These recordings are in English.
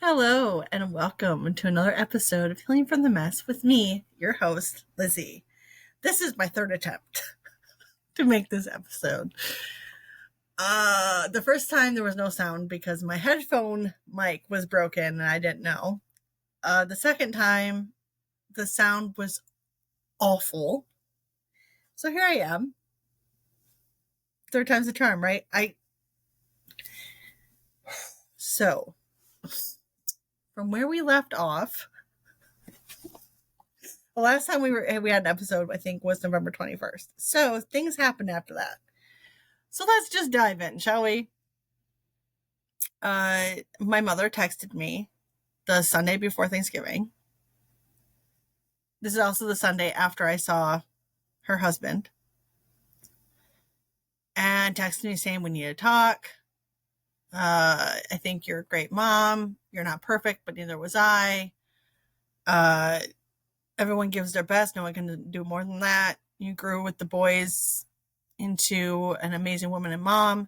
Hello, and welcome to another episode of Healing from the Mess with me, your host, Lizzy. This is my third attempt to make this episode. The first time there was no sound because my headphone mic was broken and I didn't know. The second time, the sound was awful. So here I am. Third time's the charm, right? So, from where we left off, the last time we had an episode, I think, was November 21st. So things happened after that. So let's just dive in, shall we? My mother texted me the Sunday before Thanksgiving. This is also the Sunday after I saw her husband. And texted me saying, we need to talk. I think you're a great mom. You're not perfect, but neither was I. Everyone gives their best. No one can do more than that. You grew with the boys into an amazing woman and mom.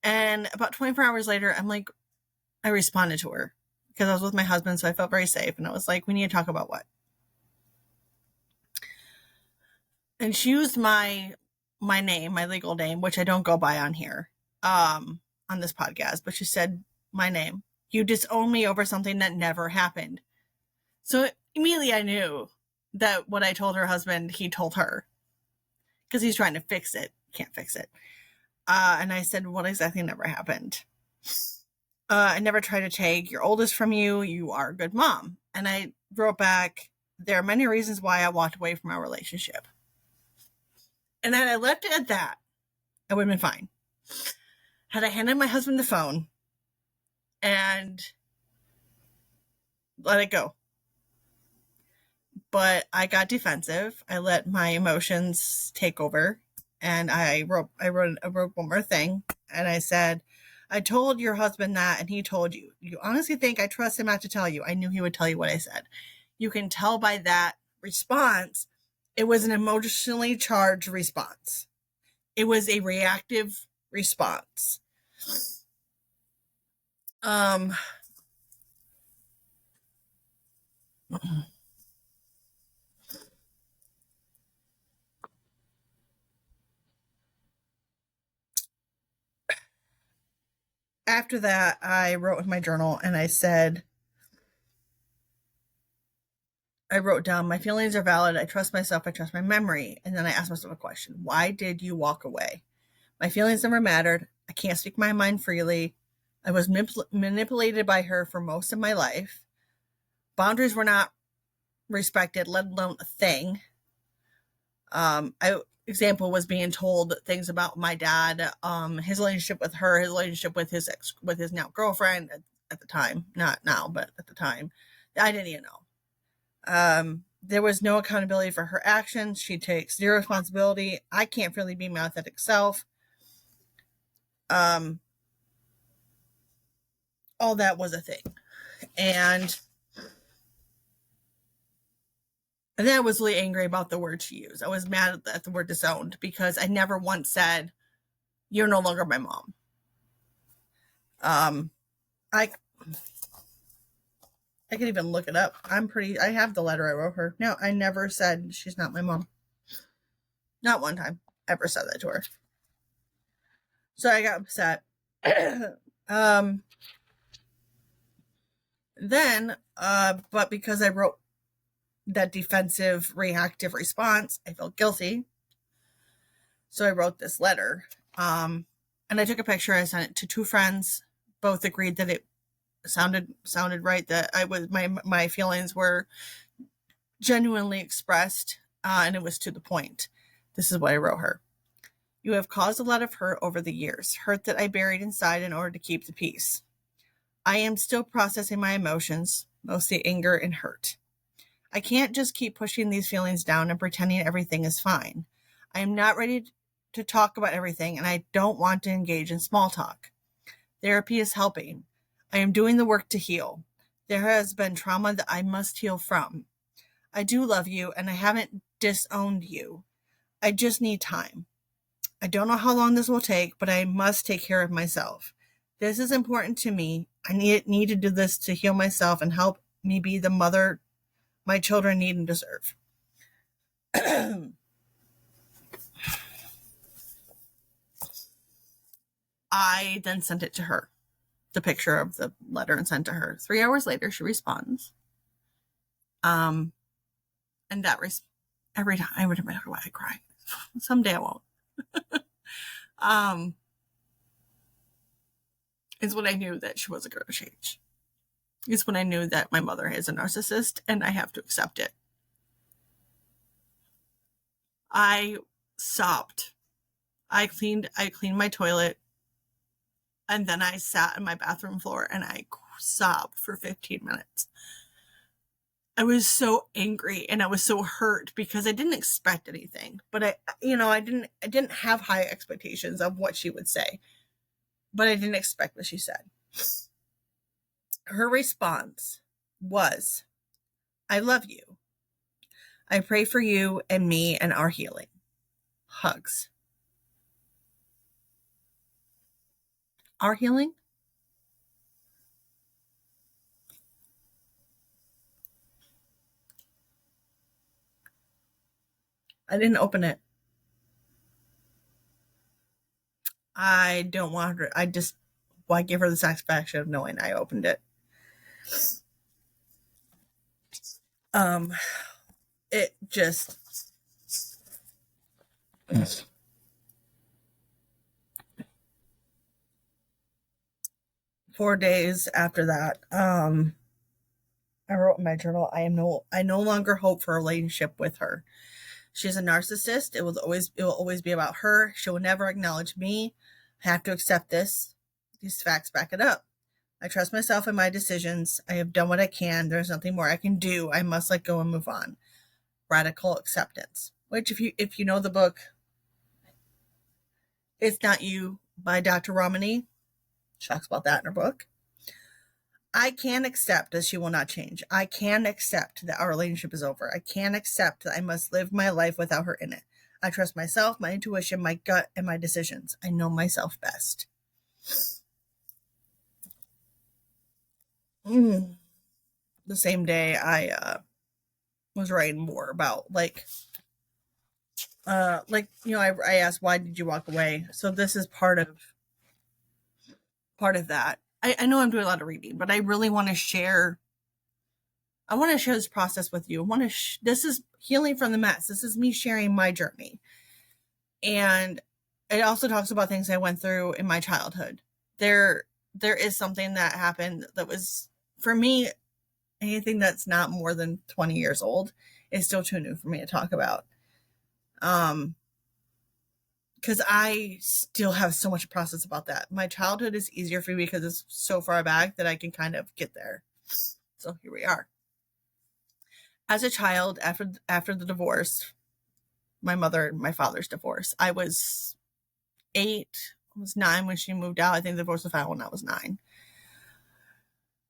And about 24 hours later, I responded to her because I was with my husband, so I felt very safe. And I was like, we need to talk about what? And she used my name, my legal name, which I don't go by on here, on this podcast, but she said my name. You disowned me over something that never happened. So immediately I knew that what I told her husband, he told her. Because he's trying to fix it. Can't fix it. And I said, what exactly never happened? I never tried to take your oldest from you. You are a good mom. And I wrote back, there are many reasons why I walked away from our relationship. And had I left it at that, I would have been fine. Had I handed my husband the phone and let it go. But I got defensive. I let my emotions take over. And I wrote one more thing. And I said, I told your husband that, and he told you. You honestly think I trust him not to tell you? I knew he would tell you what I said. You can tell by that response, it was an emotionally charged response. It was a reactive response. After that, I wrote in my journal and I said, I wrote down, my feelings are valid. I trust myself. I trust my memory. And then I asked myself a question. Why did you walk away? My feelings never mattered. I can't speak my mind freely. I was manipulated by her for most of my life. Boundaries were not respected, let alone a thing. Example was being told things about my dad, his relationship with her, his relationship with his now girlfriend at the time, not now, but at the time. I didn't even know. There was no accountability for her actions. She takes zero responsibility. I can't really be my authentic self. All that was a thing. And then I was really angry about the word she used. I was mad at the word disowned because I never once said, you're no longer my mom. I can even look it up. I have the letter I wrote her. No, I never said she's not my mom. Not one time ever said that to her. So I got upset. But because I wrote that defensive, reactive response, I felt guilty. So I wrote this letter. And I took a picture. I sent it to two friends. Both agreed that it sounded right, that my feelings were genuinely expressed, and it was to the point. This is what I wrote her. You have caused a lot of hurt over the years, hurt that I buried inside in order to keep the peace. I am still processing my emotions, mostly anger and hurt. I can't just keep pushing these feelings down and pretending everything is fine. I am not ready to talk about everything, and I don't want to engage in small talk. Therapy is helping. I am doing the work to heal. There has been trauma that I must heal from. I do love you, and I haven't disowned you. I just need time. I don't know how long this will take, but I must take care of myself. This is important to me, I need to do this to heal myself and help me be the mother my children need and deserve. I then sent it to her, the picture of the letter, and sent to her. 3 hours later, she responds. And that every time I would why I cry. Someday I won't. It's when I knew that she wasn't going to change. It's when I knew that my mother is a narcissist and I have to accept it. I sobbed. I cleaned my toilet, and then I sat on my bathroom floor and I sobbed for 15 minutes. I was so angry and I was so hurt because I didn't expect anything, but I didn't have high expectations of what she would say, but I didn't expect what she said. Her response was, I love you. I pray for you and me and our healing. Hugs. Our healing? I didn't open it. I don't want her. Why give her the satisfaction of knowing I opened it? It just. 4 days after that, I wrote in my journal, I no longer hope for a relationship with her. She's a narcissist. It will always be about her. She will never acknowledge me. I have to accept this. These facts back it up. I trust myself and my decisions. I have done what I can. There's nothing more I can do. I must let go and move on. Radical acceptance. Which, if you know the book, It's Not You by Dr. Ramani, she talks about that in her book. I can accept that she will not change. I can accept that our relationship is over. I can accept that I must live my life without her in it. I trust myself, my intuition, my gut, and my decisions. I know myself best. The same day, I was writing more about I asked, why did you walk away? So this is part of that. I know I'm doing a lot of reading, but I really want to share. I want to share this process with you. This is healing from the mess. This is me sharing my journey. And it also talks about things I went through in my childhood. There is something that happened that was, for me, anything that's not more than 20 years old is still too new for me to talk about. Because I still have so much process about that. My childhood is easier for me because it's so far back that I can kind of get there. So here we are. As a child, after the divorce, my mother and my father's divorce, I was 8, I was 9 when she moved out. I think the divorce was filed when I was 9.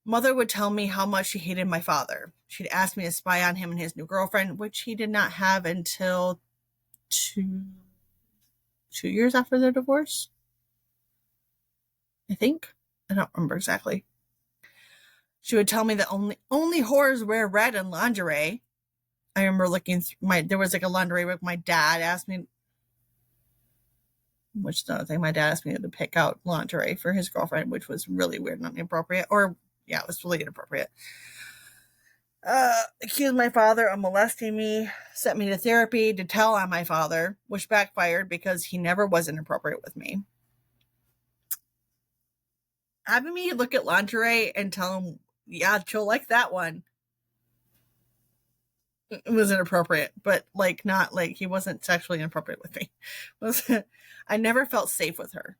Mother would tell me how much she hated my father. She'd ask me to spy on him and his new girlfriend, which he did not have until 2 years after their divorce. I think. I don't remember exactly. She would tell me that only whores wear red and lingerie. I remember looking through there was a lingerie book. My dad asked me, which is another thing, my dad asked me to pick out lingerie for his girlfriend, which was really weird and inappropriate. It was really inappropriate. Accused my father of molesting me, sent me to therapy to tell on my father, which backfired because he never was inappropriate with me. Having me look at lingerie and tell him, yeah, she'll like that one. It was inappropriate, but not he wasn't sexually inappropriate with me. I never felt safe with her.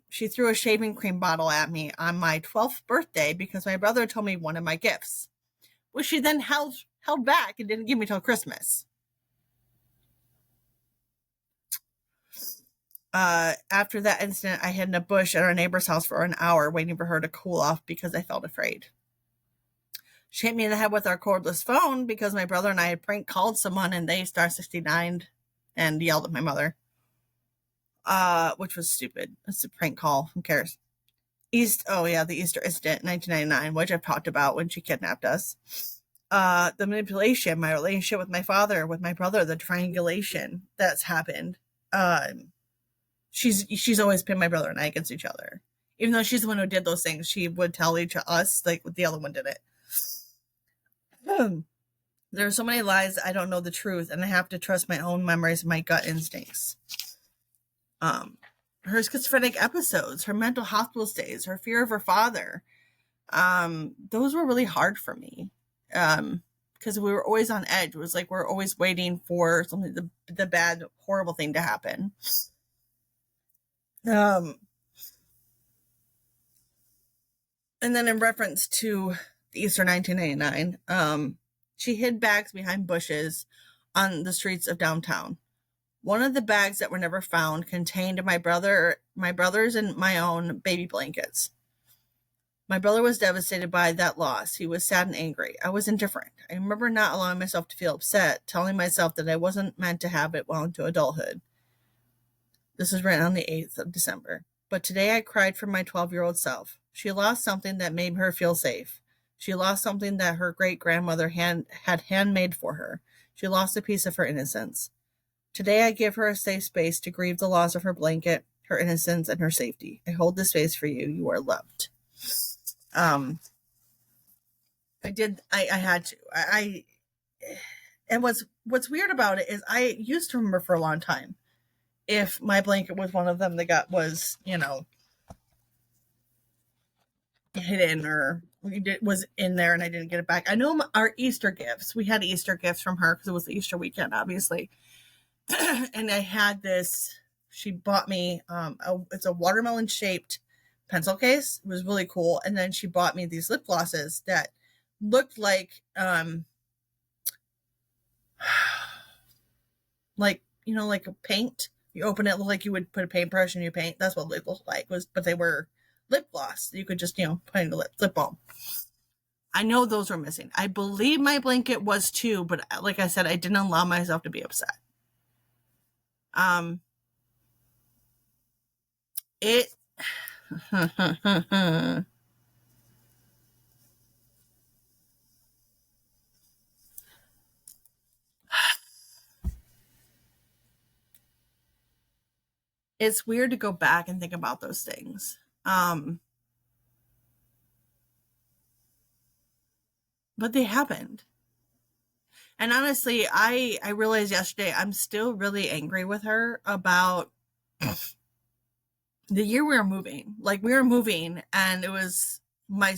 She threw a shaving cream bottle at me on my 12th birthday because my brother told me one of my gifts, which she then held back and didn't give me till Christmas. After that incident, I hid in a bush at our neighbor's house for an hour waiting for her to cool off because I felt afraid. She hit me in the head with our cordless phone because my brother and I had prank called someone and they *69 and yelled at my mother, which was stupid. It's a prank call. Who cares? the Easter incident, 1999, which I've talked about when she kidnapped us. The manipulation, my relationship with my father, with my brother, the triangulation that's happened. She's always pinned my brother and I against each other. Even though she's the one who did those things, she would tell each of us, like, the other one did it. There are so many lies, I don't know the truth, and I have to trust my own memories and my gut instincts. Her schizophrenic episodes, her mental hospital stays, her fear of her father, those were really hard for me. Because we were always on edge. It was like we're always waiting for something, the bad, horrible thing to happen. And then in reference to the Easter 1999, she hid bags behind bushes on the streets of downtown. One of the bags that were never found contained my brother's and my own baby blankets. My brother was devastated by that loss. He was sad and angry. I was indifferent. I remember not allowing myself to feel upset, telling myself that I wasn't meant to have it well into adulthood. This was written on the 8th of December. But today I cried for my 12-year-old self. She lost something that made her feel safe. She lost something that her great-grandmother had handmade for her. She lost a piece of her innocence. Today I give her a safe space to grieve the loss of her blanket, her innocence, and her safety. I hold this space for you. You are loved. I had to. And what's weird about it is I used to remember for a long time if my blanket was one of them that was, hidden or was in there and I didn't get it back. I know our Easter gifts. We had Easter gifts from her because it was the Easter weekend, obviously. And I had this. She bought me. It's a watermelon shaped pencil case. It was really cool. And then she bought me these lip glosses that looked like like a paint. You open it, look like you would put a paintbrush and you paint. That's what they looked like. But they were lip gloss. You could just put in the lip balm. I know those were missing. I believe my blanket was too, but like I said, I didn't allow myself to be upset. It it's weird to go back and think about those things. But they happened. And honestly, I realized yesterday I'm still really angry with her about the year we were moving. Like, we were moving and it was my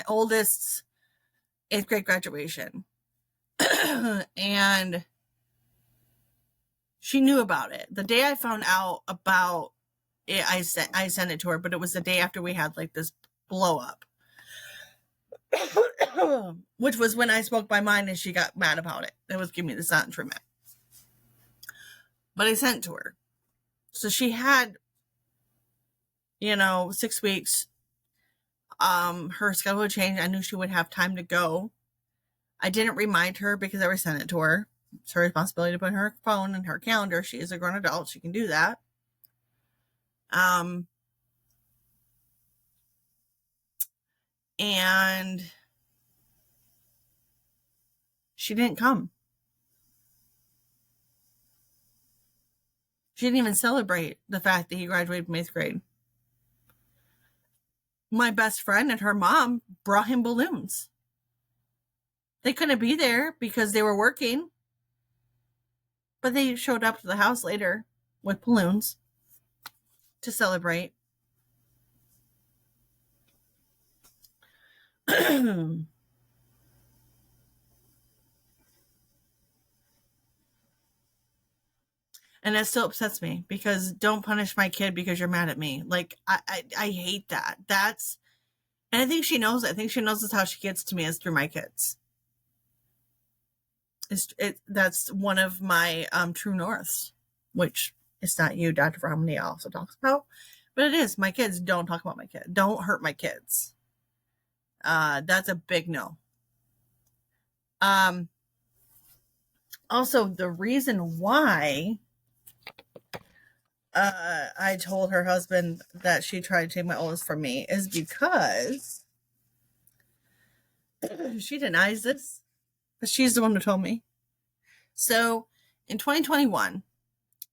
oldest's 8th grade graduation. And she knew about it. The day I found out about it, I sent it to her, but it was the day after we had like this blow up. Which was when I spoke my mind and she got mad about it. It was giving me the silent treatment. But I sent it to her. So she had, 6 weeks. Her schedule changed. I knew she would have time to go. I didn't remind her because I already sent it to her. It's her responsibility to put her phone in her calendar. She is a grown adult. She can do that. And she didn't come. She didn't even celebrate the fact that he graduated from 8th grade. My best friend and her mom brought him balloons. They couldn't be there because they were working. But they showed up to the house later with balloons to celebrate. And that still upsets me because don't punish my kid because you're mad at me. Like, I hate that. And I think she knows it. I think she knows that's how she gets to me, is through my kids. That's one of my true norths, which it's not you, Dr. Romney also talks about, but it is my kids. Don't talk about my kid. Don't hurt my kids. That's a big no. Also, the reason why I told her husband that she tried to take my oldest from me is because she denies this, but she's the one who told me. So in 2021,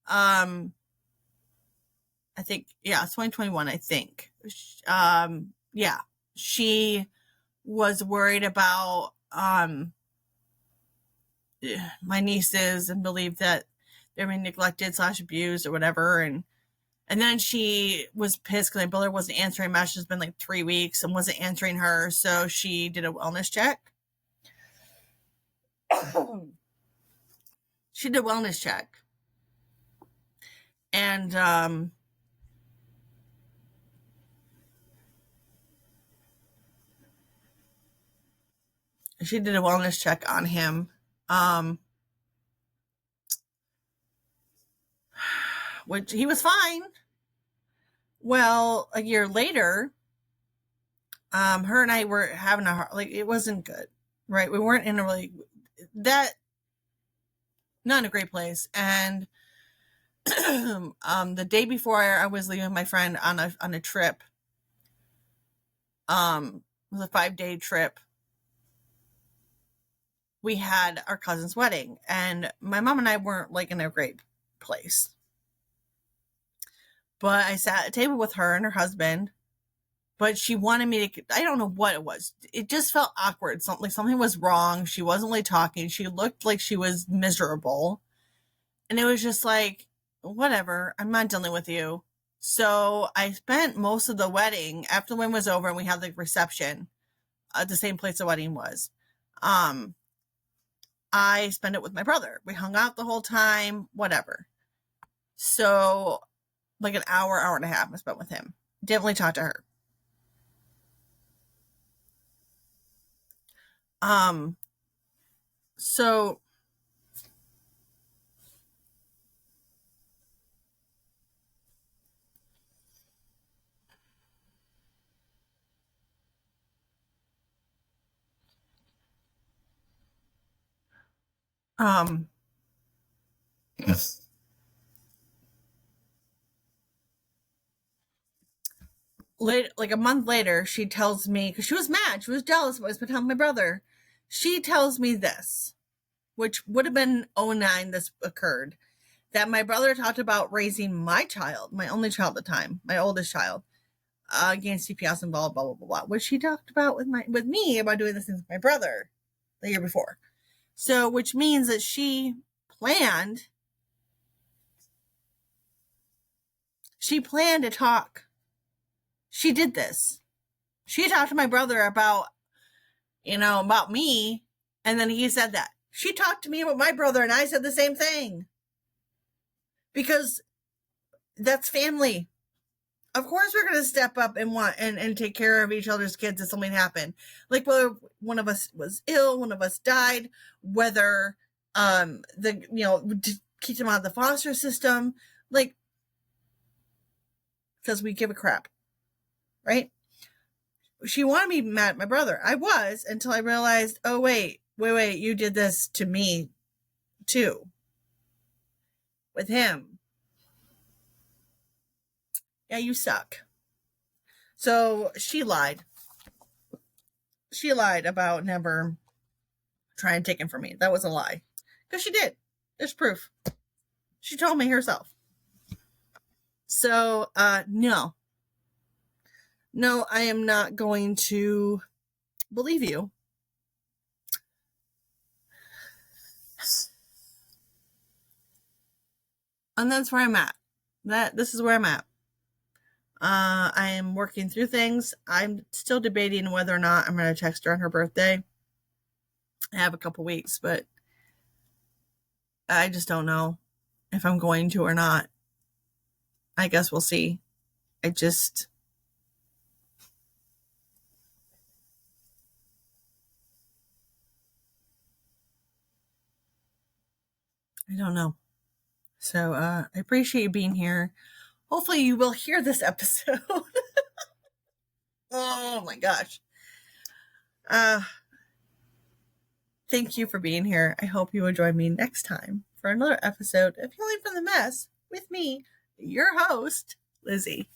I think, yeah, 2021, I think. Yeah, she was worried about my nieces and believed that they were being neglected / abused or whatever. And then she was pissed because my brother wasn't answering messages. It's been like 3 weeks and wasn't answering her. So she did a wellness check. She did a wellness check. And she did a wellness check on him. Which he was fine. Well, a year later, her and I were having a hard, like, it wasn't good, right? We weren't in a really, not in a great place. And the day before I was leaving my friend on a trip, it was a 5-day trip. We had our cousin's wedding, and my mom and I weren't like in a great place. But I sat at a table with her and her husband, but she wanted me to, I don't know what it was. It just felt awkward. Something was wrong. She wasn't really talking. She looked like she was miserable. And it was just like, whatever, I'm not dealing with you. So I spent most of the wedding, after the wedding was over and we had the reception at the same place the wedding was. I spent it with my brother. We hung out the whole time, whatever. So like an hour and a half I spent with him. Didn't really talk to her. So like a month later, she tells me, because she was mad, she was jealous, but I was telling my brother. She tells me this, which would have been 2009 this occurred, that my brother talked about raising my child, my only child at the time, my oldest child, against CPS and blah, blah, blah, blah, blah, which she talked about with me about doing this thing with my brother the year before. So, which means that she planned to talk. She did this. She talked to my brother about me, and then he said that. She talked to me about my brother, and I said the same thing. Because that's family. Of course we're going to step up and want and take care of each other's kids if something happened. Like whether one of us was ill, one of us died, whether keep them out of the foster system, like, because we give a crap, right? She wanted me mad at my brother. I was, until I realized, oh wait, you did this to me too. With him. Yeah, you suck. So she lied. She lied about never trying to take him from me. That was a lie. Because she did. There's proof. She told me herself. So, no. No, I am not going to believe you. And that's where I'm at. This is where I'm at. I am working through things. I'm still debating whether or not I'm going to text her on her birthday. I have a couple weeks, but I just don't know if I'm going to or not. I guess we'll see. I don't know. So I appreciate you being here. Hopefully you will hear this episode. Oh my gosh. Thank you for being here. I hope you will join me next time for another episode of Healing from the Mess with me, your host, Lizzy.